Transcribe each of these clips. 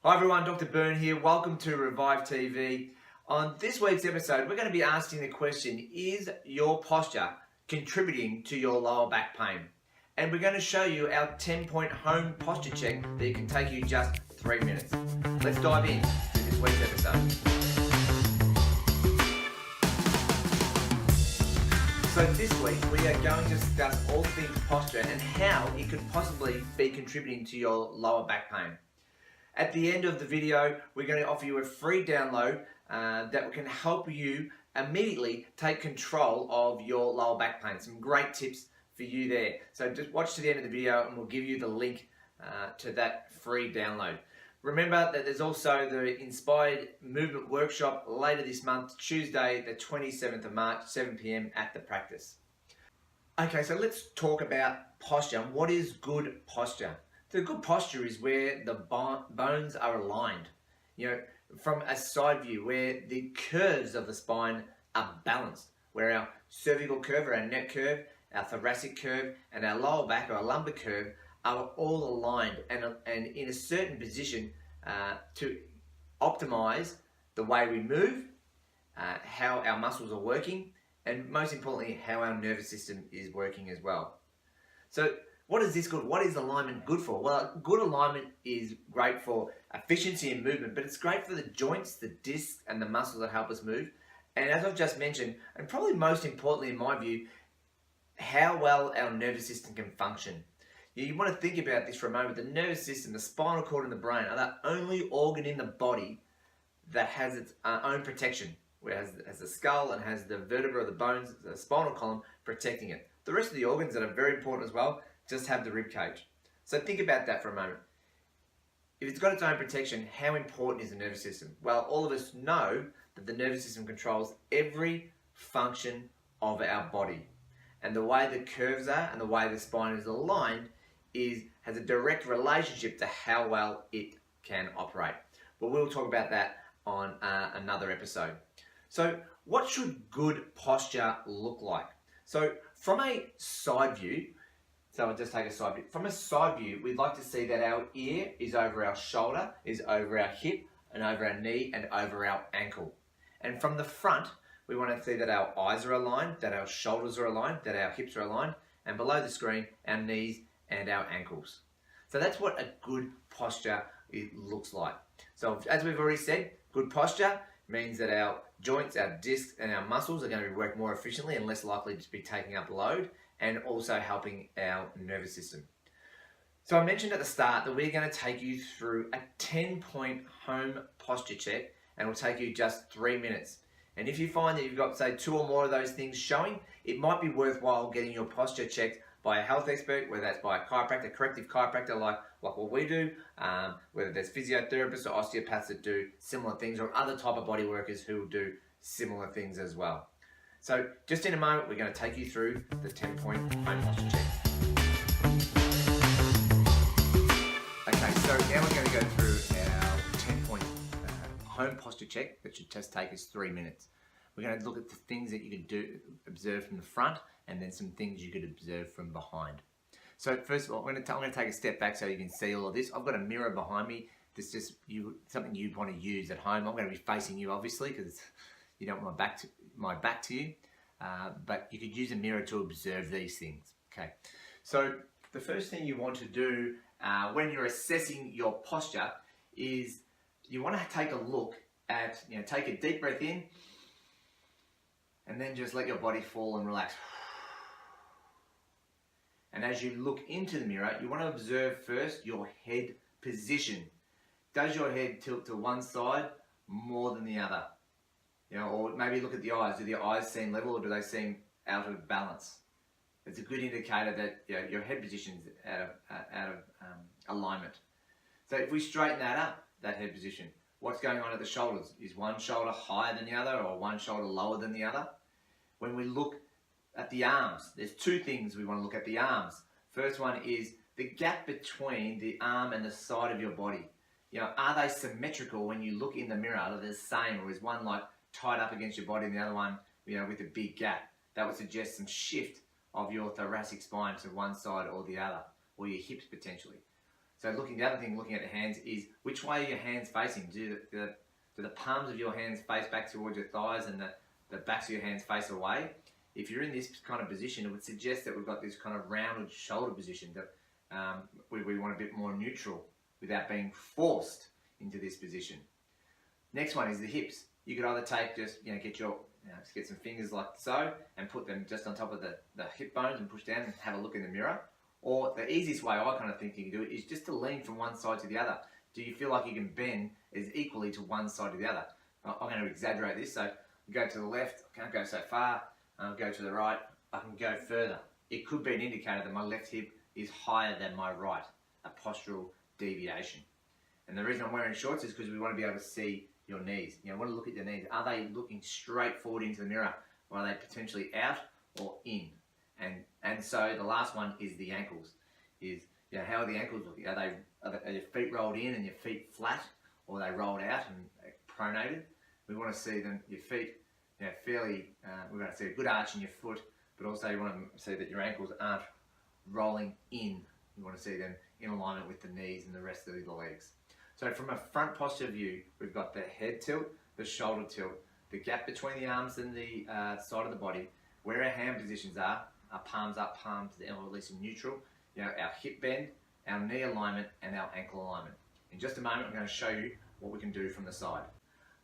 Hi everyone, Dr. Byrne here. Welcome to Revive TV. On this week's episode, we're going to be asking the question, is your posture contributing to your lower back pain? And we're going to show you our 10-point home posture check that can take you just 3 minutes. Let's dive in to this week's episode. So this week we are going to discuss all things posture and how it could possibly be contributing to your lower back pain. At the end of the video, we're going to offer you a free download that can help you immediately take control of your lower back pain. Some great tips for you there. So just watch to the end of the video and we'll give you the link to that free download. Remember that there's also the Inspired Movement Workshop later this month, Tuesday the 27th of March, 7 p.m. at the practice. Okay, so let's talk about posture. What is good posture? So good posture is where the bones are aligned, from a side view, where the curves of the spine are balanced, where our cervical curve or our neck curve, our thoracic curve, and our lower back or our lumbar curve are all aligned and in a certain position to optimize the way we move, how our muscles are working, and most importantly, how our nervous system is working as well. So what is this good? What is alignment good for? Well, good alignment is great for efficiency and movement, but it's great for the joints, the discs, and the muscles that help us move. And as I've just mentioned, and probably most importantly in my view, how well our nervous system can function. You want to think about this for a moment. The nervous system, the spinal cord, and the brain are the only organ in the body that has its own protection, where it has the skull and has the vertebra, the bones, the spinal column protecting it. The rest of the organs that are very important as well just have the rib cage. So think about that for a moment. If it's got its own protection, how important is the nervous system? Well, all of us know that the nervous system controls every function of our body. And the way the curves are and the way the spine is aligned has a direct relationship to how well it can operate. But we'll talk about that on another episode. So what should good posture look like? So from a side view, so I'll just take a side view. From a side view, we'd like to see that our ear is over our shoulder, is over our hip, and over our knee, and over our ankle. And from the front, we want to see that our eyes are aligned, that our shoulders are aligned, that our hips are aligned, and below the screen, our knees and our ankles. So that's what a good posture looks like. So as we've already said, good posture means that our joints, our discs, and our muscles are going to work more efficiently and less likely to be taking up load, and also helping our nervous system. So I mentioned at the start that we're going to take you through a 10-point home posture check, and it'll take you just 3 minutes. And if you find that you've got, say, 2 or more of those things showing, it might be worthwhile getting your posture checked by a health expert, whether that's by a chiropractor, corrective chiropractor like what we do, whether there's physiotherapists or osteopaths that do similar things, or other type of body workers who will do similar things as well. So just in a moment, we're going to take you through the 10-point home posture check. Okay, so now we're going to go through our 10-point home posture check that should just take us 3 minutes. We're going to look at the things that you could observe from the front, and then some things you could observe from behind. So first of all, I'm going to take a step back so you can see all of this. I've got a mirror behind me. This is just something you'd want to use at home. I'm going to be facing you, obviously, because you don't want my back to you, but you could use a mirror to observe these things. Okay, so the first thing you want to do when you're assessing your posture is you want to take a look at, take a deep breath in, and then just let your body fall and relax. And as you look into the mirror, you want to observe first your head position. Does your head tilt to one side more than the other? Or maybe look at the eyes. Do the eyes seem level, or do they seem out of balance? It's a good indicator that your head position is out of alignment. So if we straighten that up, that head position, what's going on at the shoulders? Is one shoulder higher than the other, or one shoulder lower than the other? When we look at the arms, there's 2 things we want to look at the arms. First one is the gap between the arm and the side of your body. Are they symmetrical when you look in the mirror? Are they the same, or is one like tied up against your body and the other one, with a big gap? That would suggest some shift of your thoracic spine to one side or the other, or your hips potentially. So the other thing looking at the hands is which way are your hands facing? Do the palms of your hands face back towards your thighs and the backs of your hands face away? If you're in this kind of position, it would suggest that we've got this kind of rounded shoulder position that we want a bit more neutral without being forced into this position. Next one is the hips. You could either take get some fingers like so and put them just on top of the hip bones and push down and have a look in the mirror. Or the easiest way I kind of think you can do it is just to lean from one side to the other. Do you feel like you can bend as equally to one side to the other? I'm going to exaggerate this. So go to the left, I can't go so far. Go to the right, I can go further. It could be an indicator that my left hip is higher than my right, a postural deviation. And the reason I'm wearing shorts is because we want to be able to see your knees. You know, want to look at your knees. Are they looking straight forward into the mirror, or are they potentially out or in? And so the last one is the ankles. How are the ankles looking? Are your feet rolled in and your feet flat, or are they rolled out and pronated? We want to see your feet fairly. We want to see a good arch in your foot, but also you want to see that your ankles aren't rolling in. You want to see them in alignment with the knees and the rest of the legs. So from a front posture view, we've got the head tilt, the shoulder tilt, the gap between the arms and the side of the body, where our hand positions are, our palms up, palms down, or at least in neutral, our hip bend, our knee alignment, and our ankle alignment. In just a moment, I'm going to show you what we can do from the side.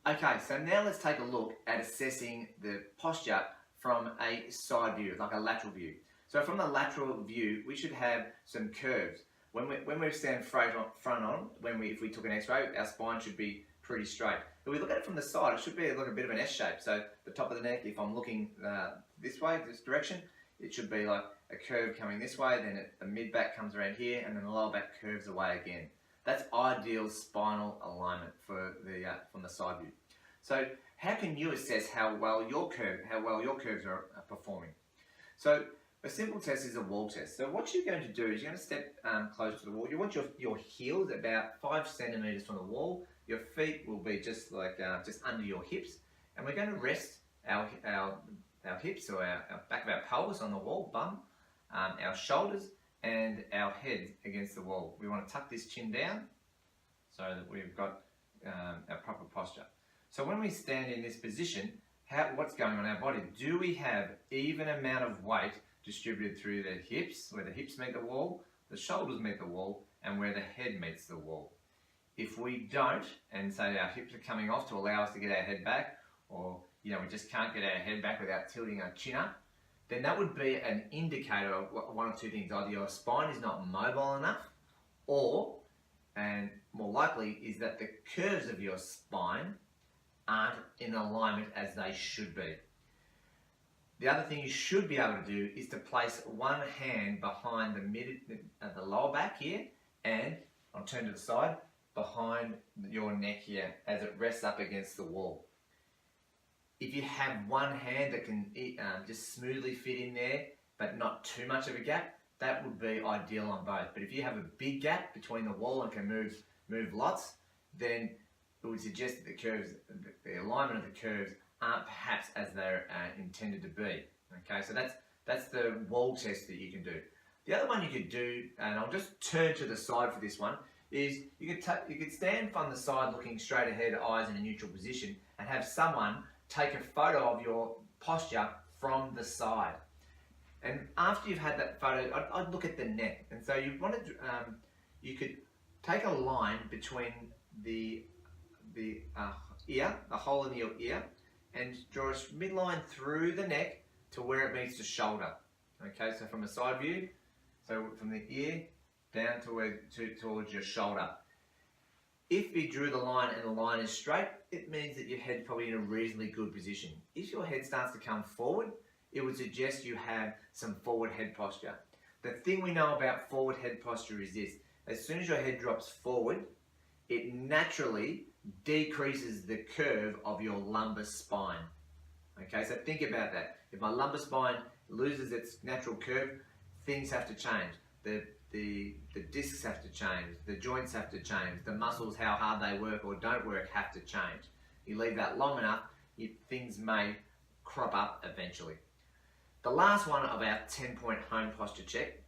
Okay, so now let's take a look at assessing the posture from a side view, like a lateral view. So from the lateral view, we should have some curves. When we stand front on, if we took an X-ray, our spine should be pretty straight. If we look at it from the side, it should be like a bit of an S shape. So the top of the neck, if I'm looking this way, this direction, it should be like a curve coming this way, then the mid back comes around here, and then the lower back curves away again. That's ideal spinal alignment for from the side view. So how can you assess how well your curves are performing? So a simple test is a wall test. So what you're going to do is you're going to step close to the wall. You want your heels about 5 centimeters from the wall. Your feet will be just under your hips, and we're going to rest our hips or our back of our pelvis on the wall, bum, our shoulders and our head against the wall. We want to tuck this chin down so that we've got our proper posture. So when we stand in this position, what's going on in our body? Do we have even amount of weight distributed through the hips, where the hips meet the wall, the shoulders meet the wall, and where the head meets the wall? If we don't, and say our hips are coming off to allow us to get our head back, or we just can't get our head back without tilting our chin up, then that would be an indicator of one or two things. Either your spine is not mobile enough, or, and more likely, is that the curves of your spine aren't in alignment as they should be. The other thing you should be able to do is to place one hand behind the lower back here, and I'll turn to the side, behind your neck here as it rests up against the wall. If you have one hand that can just smoothly fit in there, but not too much of a gap, that would be ideal on both. But if you have a big gap between the wall and can move lots, then it would suggest that the alignment of the curves aren't perhaps as they're intended to be. Okay, so that's the wall test that you can do. The other one you could do, and I'll just turn to the side for this one, is you could stand from the side looking straight ahead, eyes in a neutral position, and have someone take a photo of your posture from the side. And after you've had that photo, I'd look at the neck. And so you could take a line between the ear, the hole in your ear, and draw a midline through the neck to where it meets the shoulder. Okay, so from a side view, so from the ear down towards your shoulder. If you drew the line and the line is straight, it means that your head's probably in a reasonably good position. If your head starts to come forward, it would suggest you have some forward head posture. The thing we know about forward head posture is this: as soon as your head drops forward, it naturally decreases the curve of your lumbar spine. Okay, so think about that. If my lumbar spine loses its natural curve, things have to change. The discs have to change, the joints have to change, the muscles, how hard they work or don't work, have to change. You leave that long enough, things may crop up eventually. The last one of our 10-point home posture check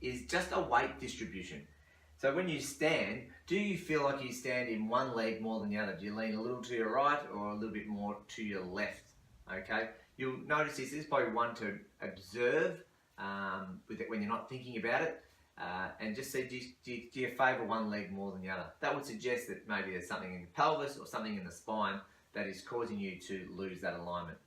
is just a weight distribution. So when you stand, do you feel like you stand in one leg more than the other? Do you lean a little to your right or a little bit more to your left? Okay, you'll notice this is probably one to observe when you're not thinking about it, and just see, do you favour one leg more than the other? That would suggest that maybe there's something in the pelvis or something in the spine that is causing you to lose that alignment.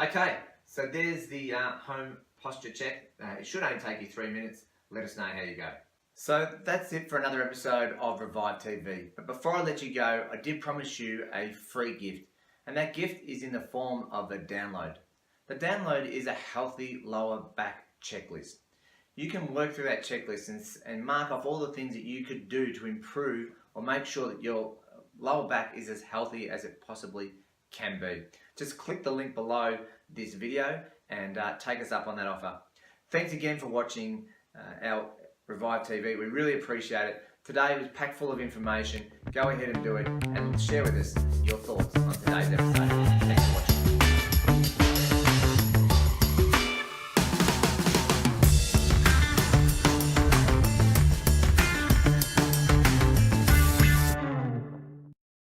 Okay, so there's the home posture check. It should only take you 3 minutes. Let us know how you go. So that's it for another episode of Revive TV. But before I let you go, I did promise you a free gift. And that gift is in the form of a download. The download is a healthy lower back checklist. You can work through that checklist and mark off all the things that you could do to improve or make sure that your lower back is as healthy as it possibly can be. Just click the link below this video and take us up on that offer. Thanks again for watching our Revive TV. We really appreciate it. Today was packed full of information. Go ahead and do it and share with us your thoughts on today's episode.